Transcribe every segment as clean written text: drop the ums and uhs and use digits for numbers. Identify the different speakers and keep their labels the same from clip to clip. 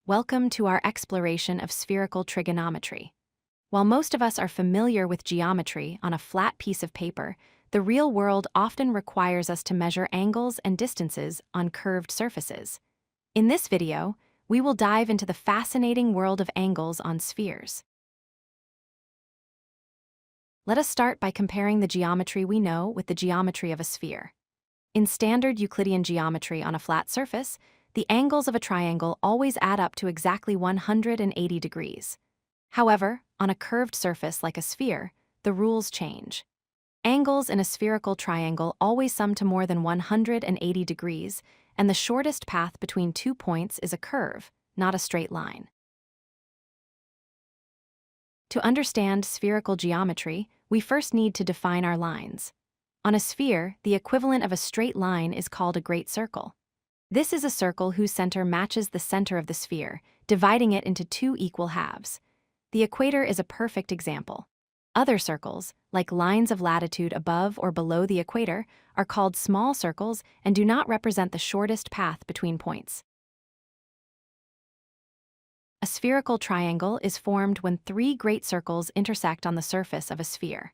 Speaker 1: Welcome to our exploration of spherical trigonometry. While most of us are familiar with geometry on a flat piece of paper, the real world often requires us to measure angles and distances on curved surfaces. In this video, we will dive into the fascinating world of angles on spheres. Let us start by comparing the geometry we know with the geometry of a sphere. In standard Euclidean geometry on a flat surface, the angles of a triangle always add up to exactly 180 degrees. However, on a curved surface like a sphere, the rules change. Angles in a spherical triangle always sum to more than 180 degrees, and the shortest path between 2 points is a curve, not a straight line. To understand spherical geometry, we first need to define our lines. On a sphere, the equivalent of a straight line is called a great circle. This is a circle whose center matches the center of the sphere, dividing it into two equal halves. The equator is a perfect example. Other circles, like lines of latitude above or below the equator, are called small circles and do not represent the shortest path between points. A spherical triangle is formed when three great circles intersect on the surface of a sphere.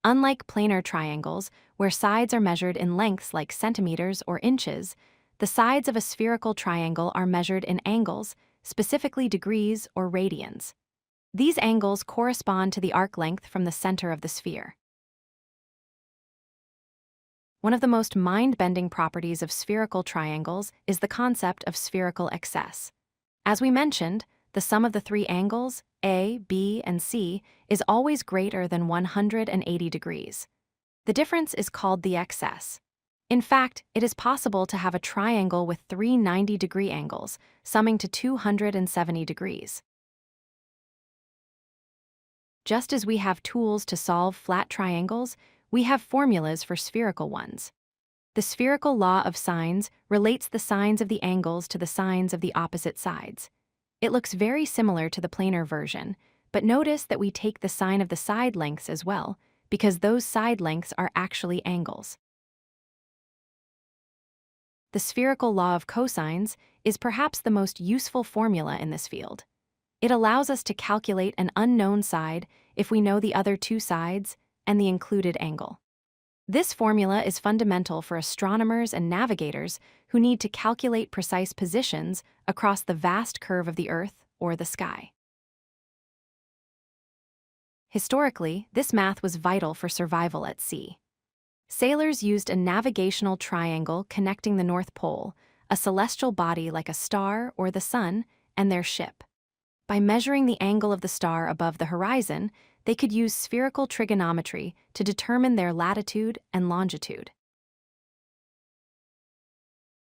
Speaker 1: Unlike planar triangles, where sides are measured in lengths like centimeters or inches, the sides of a spherical triangle are measured in angles, specifically degrees or radians. These angles correspond to the arc length from the center of the sphere. One of the most mind-bending properties of spherical triangles is the concept of spherical excess. As we mentioned, the sum of the three angles, A, B, and C, is always greater than 180 degrees. The difference is called the excess. In fact, it is possible to have a triangle with three 90-degree angles, summing to 270 degrees. Just as we have tools to solve flat triangles, we have formulas for spherical ones. The Spherical Law of Sines relates the sines of the angles to the sines of the opposite sides. It looks very similar to the planar version, but notice that we take the sine of the side lengths as well, because those side lengths are actually angles. The Spherical Law of Cosines is perhaps the most useful formula in this field. It allows us to calculate an unknown side if we know the other two sides and the included angle. This formula is fundamental for astronomers and navigators who need to calculate precise positions across the vast curve of the Earth or the sky. Historically, this math was vital for survival at sea. Sailors used a navigational triangle connecting the North Pole, a celestial body like a star or the sun, and their ship. By measuring the angle of the star above the horizon, they could use spherical trigonometry to determine their latitude and longitude.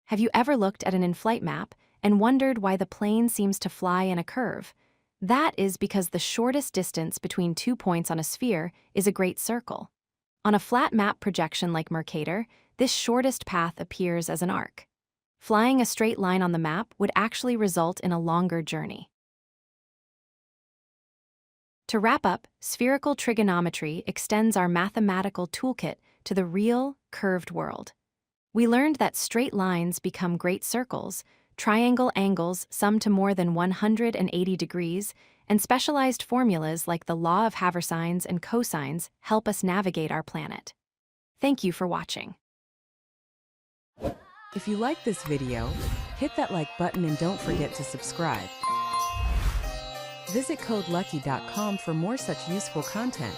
Speaker 1: Have you ever looked at an in-flight map and wondered why the plane seems to fly in a curve? That is because the shortest distance between 2 points on a sphere is a great circle. On a flat map projection like Mercator, this shortest path appears as an arc. Flying a straight line on the map would actually result in a longer journey. To wrap up, spherical trigonometry extends our mathematical toolkit to the real, curved world. We learned that straight lines become great circles, triangle angles sum to more than 180 degrees, and specialized formulas like the law of sines and cosines help us navigate our planet. Thank you for watching.
Speaker 2: If you like this video, hit that like button and don't forget to subscribe. Visit codelucky.com for more such useful content.